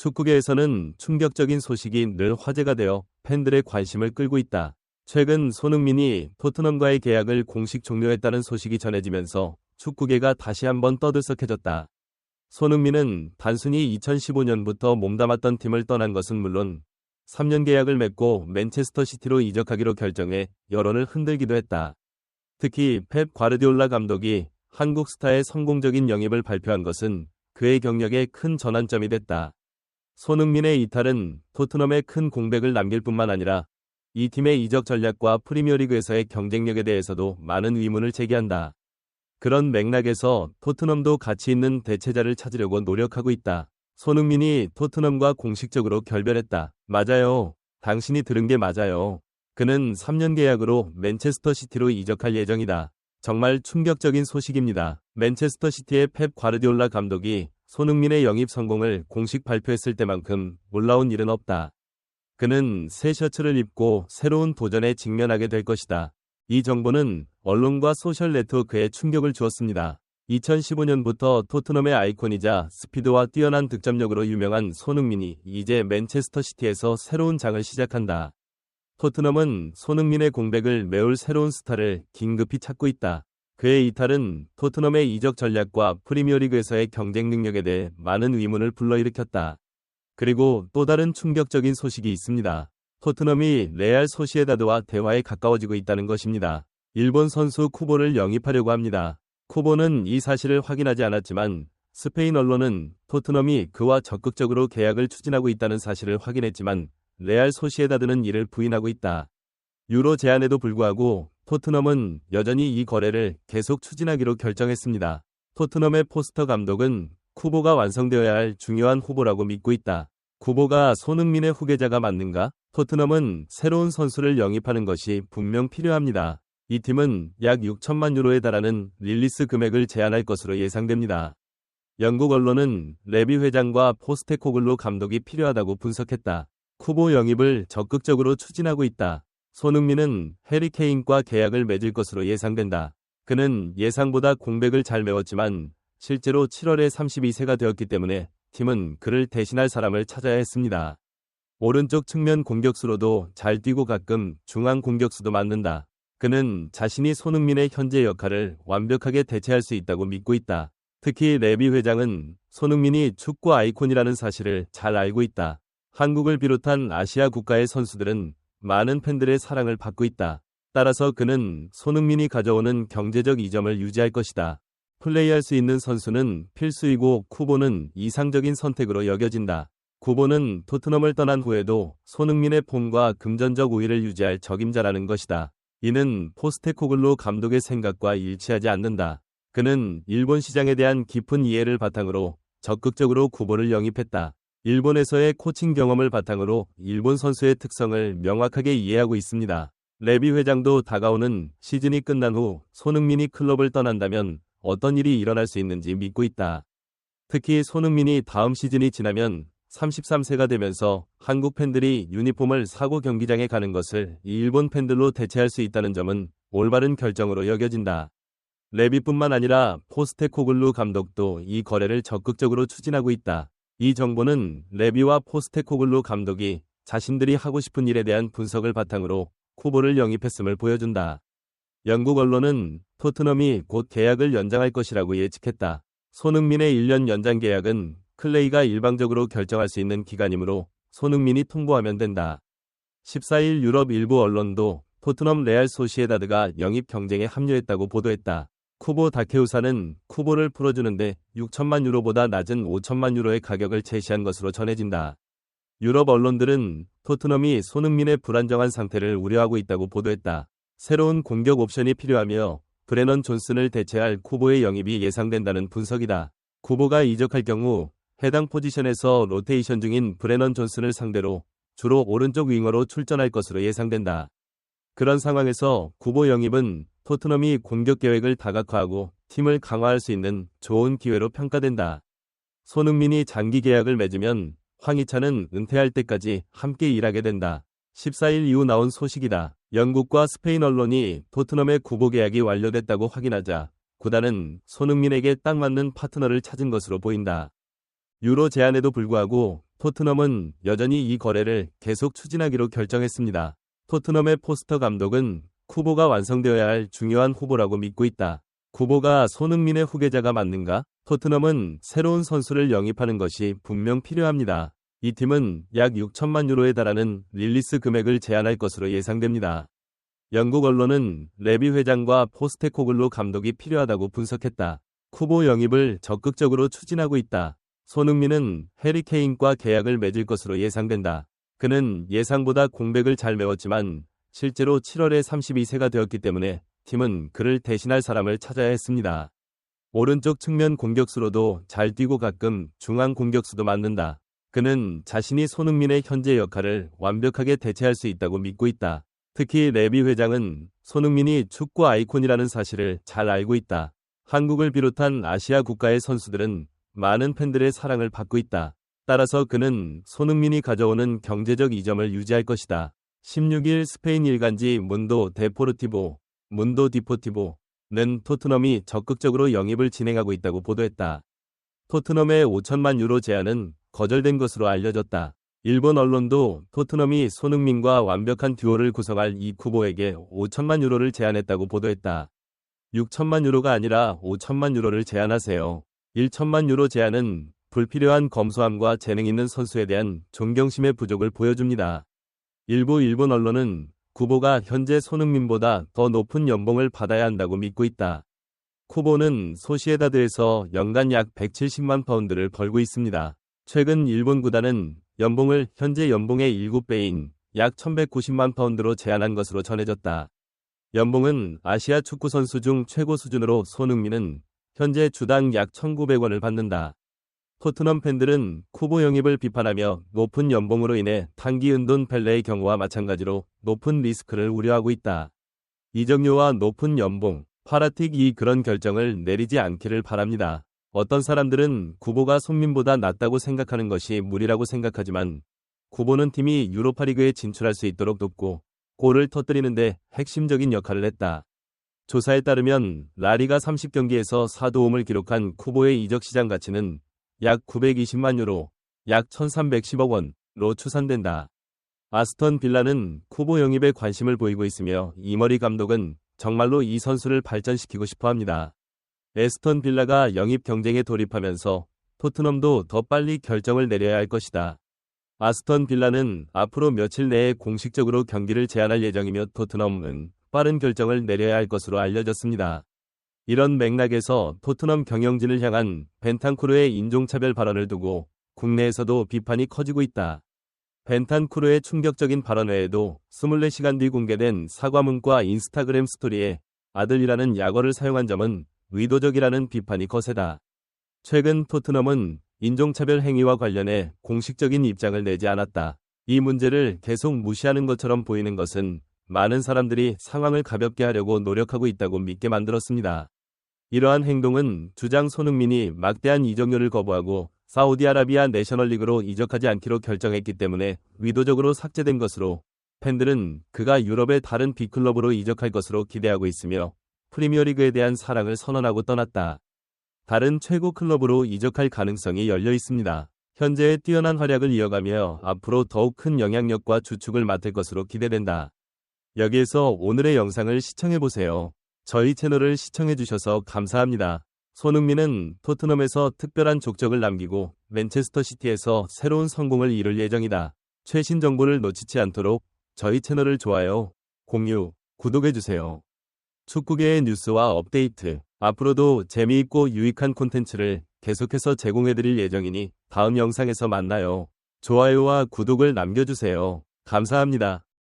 축구계에서는 충격적인 소식이 늘 화제가 되어 팬들의 관심을 끌고 있다. 최근 손흥민이 토트넘과의 계약을 공식 종료했다는 소식이 전해지면서 축구계가 다시 한번 떠들썩해졌다. 손흥민은 단순히 2015년부터 몸담았던 팀을 떠난 것은 물론 3년 계약을 맺고 맨체스터 시티로 이적하기로 결정해 여론을 흔들기도 했다. 특히 펩 과르디올라 감독이 한국 스타의 성공적인 영입을 발표한 것은 그의 경력에 큰 전환점이 됐다. 손흥민의 이탈은 토트넘에 큰 공백을 남길 뿐만 아니라 이 팀의 이적 전략과 프리미어리그에서의 경쟁력에 대해서도 많은 의문을 제기한다. 그런 맥락에서 토트넘도 가치 있는 대체자를 찾으려고 노력하고 있다. 손흥민이 토트넘과 공식적으로 결별했다. 맞아요. 당신이 들은 게 맞아요. 그는 3년 계약으로 맨체스터 시티로 이적할 예정이다. 정말 충격적인 소식입니다. 맨체스터 시티의 펩 과르디올라 감독이 손흥민의 영입 성공을 공식 발표했을 때만큼 놀라운 일은 없다. 그는 새 셔츠를 입고 새로운 도전에 직면하게 될 것이다. 이 정보는 언론과 소셜 네트워크에 충격을 주었습니다. 2015년부터 토트넘의 아이콘이자 스피드와 뛰어난 득점력으로 유명한 손흥민이 이제 맨체스터 시티에서 새로운 장을 시작한다. 토트넘은 손흥민의 공백을 메울 새로운 스타를 긴급히 찾고 있다. 그의 이탈은 토트넘의 이적 전략과 프리미어리그에서의 경쟁 능력에 대해 많은 의문을 불러일으켰다. 그리고 또 다른 충격적인 소식이 있습니다. 토트넘이 레알 소시에다드와 대화에 가까워지고 있다는 것입니다. 일본 선수 쿠보를 영입하려고 합니다. 쿠보는 이 사실을 확인하지 않았지만 스페인 언론은 토트넘이 그와 적극적으로 계약을 추진하고 있다는 사실을 확인했지만 레알 소시에다드는 이를 부인하고 있다. 유로 제한에도 불구하고 토트넘은 여전히 이 거래를 계속 추진하기로 결정했습니다. 토트넘의 포스터 감독은 쿠보가 완성되어야 할 중요한 후보라고 믿고 있다. 쿠보가 손흥민의 후계자가 맞는가? 토트넘은 새로운 선수를 영입하는 것이 분명 필요합니다. 이 팀은 약 6천만 유로에 달하는 릴리스 금액을 제안할 것으로 예상됩니다. 영국 언론은 레비 회장과 포스테코글루 감독이 필요하다고 분석했다. 쿠보 영입을 적극적으로 추진하고 있다. 손흥민은 해리 케인과 계약을 맺을 것으로 예상된다. 그는 예상보다 공백을 잘 메웠지만 실제로 7월에 32세가 되었기 때문에 팀은 그를 대신할 사람을 찾아야 했습니다. 오른쪽 측면 공격수로도 잘 뛰고 가끔 중앙 공격수도 맡는다. 그는 자신이 손흥민의 현재 역할을 완벽하게 대체할 수 있다고 믿고 있다. 특히 레비 회장은 손흥민이 축구 아이콘이라는 사실을 잘 알고 있다. 한국을 비롯한 아시아 국가의 선수들은 많은 팬들의 사랑을 받고 있다. 따라서 그는 손흥민이 가져오는 경제적 이점을 유지할 것이다. 플레이할 수 있는 선수는 필수이고 쿠보는 이상적인 선택으로 여겨진다. 쿠보는 토트넘을 떠난 후에도 손흥민의 폼과 금전적 우위를 유지할 적임자라는 것이다. 이는 포스테코글루 감독의 생각과 일치하지 않는다. 그는 일본 시장에 대한 깊은 이해를 바탕으로 적극적으로 쿠보를 영입했다. 일본에서의 코칭 경험을 바탕으로 일본 선수의 특성을 명확하게 이해하고 있습니다. 레비 회장도 다가오는 시즌이 끝난 후 손흥민이 클럽을 떠난다면 어떤 일이 일어날 수 있는지 믿고 있다. 특히 손흥민이 다음 시즌이 지나면 33세가 되면서 한국 팬들이 유니폼을 사고 경기장에 가는 것을 일본 팬들로 대체할 수 있다는 점은 올바른 결정으로 여겨진다. 레비뿐만 아니라 포스테코글루 감독도 이 거래를 적극적으로 추진하고 있다. 이 정보는 레비와 포스테코글루 감독이 자신들이 하고 싶은 일에 대한 분석을 바탕으로 쿠보를 영입했음을 보여준다. 영국 언론은 토트넘이 곧 계약을 연장할 것이라고 예측했다. 손흥민의 1년 연장 계약은 클레이가 일방적으로 결정할 수 있는 기간이므로 손흥민이 통보하면 된다. 14일 유럽 일부 언론도 토트넘 레알 소시에다드가 영입 경쟁에 합류했다고 보도했다. 쿠보 다케우사는 쿠보를 풀어주는데 6천만 유로보다 낮은 5천만 유로의 가격을 제시한 것으로 전해진다. 유럽 언론들은 토트넘이 손흥민의 불안정한 상태를 우려하고 있다고 보도했다. 새로운 공격 옵션이 필요하며 브레넌 존슨을 대체할 쿠보의 영입이 예상된다는 분석이다. 쿠보가 이적할 경우 해당 포지션에서 로테이션 중인 브레넌 존슨을 상대로 주로 오른쪽 윙어로 출전할 것으로 예상된다. 그런 상황에서 쿠보 영입은 토트넘이 공격 계획을 다각화하고 팀을 강화할 수 있는 좋은 기회로 평가된다. 손흥민이 장기 계약을 맺으면 황희찬은 은퇴할 때까지 함께 일하게 된다. 14일 이후 나온 소식이다. 영국과 스페인 언론이 토트넘의 쿠보 계약이 완료됐다고 확인하자 구단은 손흥민에게 딱 맞는 파트너를 찾은 것으로 보인다. 유로 제한에도 불구하고 토트넘은 여전히 이 거래를 계속 추진하기로 결정했습니다. 토트넘의 포스터 감독은 쿠보가 완성되어야 할 중요한 후보라고 믿고 있다. 쿠보가 손흥민의 후계자가 맞는가? 토트넘은 새로운 선수를 영입하는 것이 분명 필요합니다. 이 팀은 약 6천만 유로에 달하는 릴리스 금액을 제안할 것으로 예상됩니다. 영국 언론은 레비 회장과 포스테코글로 감독이 필요하다고 분석했다. 쿠보 영입을 적극적으로 추진하고 있다. 손흥민은 해리 케인과 계약을 맺을 것으로 예상된다. 그는 예상보다 공백을 잘 메웠지만 실제로 7월에 32세가 되었기 때문에 팀은 그를 대신할 사람을 찾아야 했습니다. 오른쪽 측면 공격수로도 잘 뛰고 가끔 중앙 공격수도 맡는다. 그는 자신이 손흥민의 현재 역할을 완벽하게 대체할 수 있다고 믿고 있다. 특히 레비 회장은 손흥민이 축구 아이콘이라는 사실을 잘 알고 있다. 한국을 비롯한 아시아 국가의 선수들은 많은 팬들의 사랑을 받고 있다. 따라서 그는 손흥민이 가져오는 경제적 이점을 유지할 것이다. 16일 스페인 일간지 문도 디포티보는 토트넘이 적극적으로 영입을 진행하고 있다고 보도했다. 토트넘의 5천만 유로 제안은 거절된 것으로 알려졌다. 일본 언론도 토트넘이 손흥민과 완벽한 듀오를 구성할 이 쿠보에게 5천만 유로를 제안했다고 보도했다. 6천만 유로가 아니라 5천만 유로를 제안하세요. 1천만 유로 제안은 불필요한 검소함과 재능 있는 선수에 대한 존경심의 부족을 보여줍니다. 일부 일본 언론은 쿠보가 현재 손흥민보다 더 높은 연봉을 받아야 한다고 믿고 있다. 쿠보는 소시에다드에서 연간 약 170만 파운드를 벌고 있습니다. 최근 일본 구단은 연봉을 현재 연봉의 7배인 약 1190만 파운드로 제안한 것으로 전해졌다. 연봉은 아시아 축구 선수 중 최고 수준으로 손흥민은 현재 주당 약 1,900원을 받는다. 토트넘 팬들은 쿠보 영입을 비판하며 높은 연봉으로 인해 단기 은돈 펠레의 경우와 마찬가지로 높은 리스크를 우려하고 있다. 이적료와 높은 연봉, 파라틱이 그런 결정을 내리지 않기를 바랍니다. 어떤 사람들은 쿠보가 손민보다 낫다고 생각하는 것이 무리라고 생각하지만 쿠보는 팀이 유로파리그에 진출할 수 있도록 돕고 골을 터뜨리는데 핵심적인 역할을 했다. 조사에 따르면 라리가 30경기에서 4도움을 기록한 쿠보의 이적 시장 가치는 약 920만 유로, 약 1,310억 원으로 추산된다. 아스턴 빌라는 쿠보 영입에 관심을 보이고 있으며 이머리 감독은 정말로 이 선수를 발전시키고 싶어합니다. 에스턴 빌라가 영입 경쟁에 돌입하면서 토트넘도 더 빨리 결정을 내려야 할 것이다. 아스턴 빌라는 앞으로 며칠 내에 공식적으로 경기를 제안할 예정이며 토트넘은 빠른 결정을 내려야 할 것으로 알려졌습니다. 이런 맥락에서 토트넘 경영진을 향한 벤탄쿠르의 인종차별 발언을 두고 국내에서도 비판이 커지고 있다. 벤탄쿠르의 충격적인 발언 외에도 24시간 뒤 공개된 사과문과 인스타그램 스토리에 아들이라는 약어를 사용한 점은 의도적이라는 비판이 거세다. 최근 토트넘은 인종차별 행위와 관련해 공식적인 입장을 내지 않았다. 이 문제를 계속 무시하는 것처럼 보이는 것은 많은 사람들이 상황을 가볍게 하려고 노력하고 있다고 믿게 만들었습니다. 이러한 행동은 주장 손흥민이 막대한 이적료를 거부하고 사우디아라비아 내셔널리그로 이적하지 않기로 결정했기 때문에 의도적으로 삭제된 것으로 팬들은 그가 유럽의 다른 빅클럽으로 이적할 것으로 기대하고 있으며 프리미어리그에 대한 사랑을 선언하고 떠났다. 다른 최고 클럽으로 이적할 가능성이 열려 있습니다. 현재의 뛰어난 활약을 이어가며 앞으로 더욱 큰 영향력과 주축을 맡을 것으로 기대된다. 여기에서 오늘의 영상을 시청해보세요. 저희 채널을 시청해주셔서 감사합니다. 손흥민은 토트넘에서 특별한 족적을 남기고 맨체스터 시티에서 새로운 성공을 이룰 예정이다. 최신 정보를 놓치지 않도록 저희 채널을 좋아요, 공유, 구독해주세요. 축구계의 뉴스와 업데이트, 앞으로도 재미있고 유익한 콘텐츠를 계속해서 제공해드릴 예정이니 다음 영상에서 만나요. 좋아요와 구독을 남겨주세요. 감사합니다.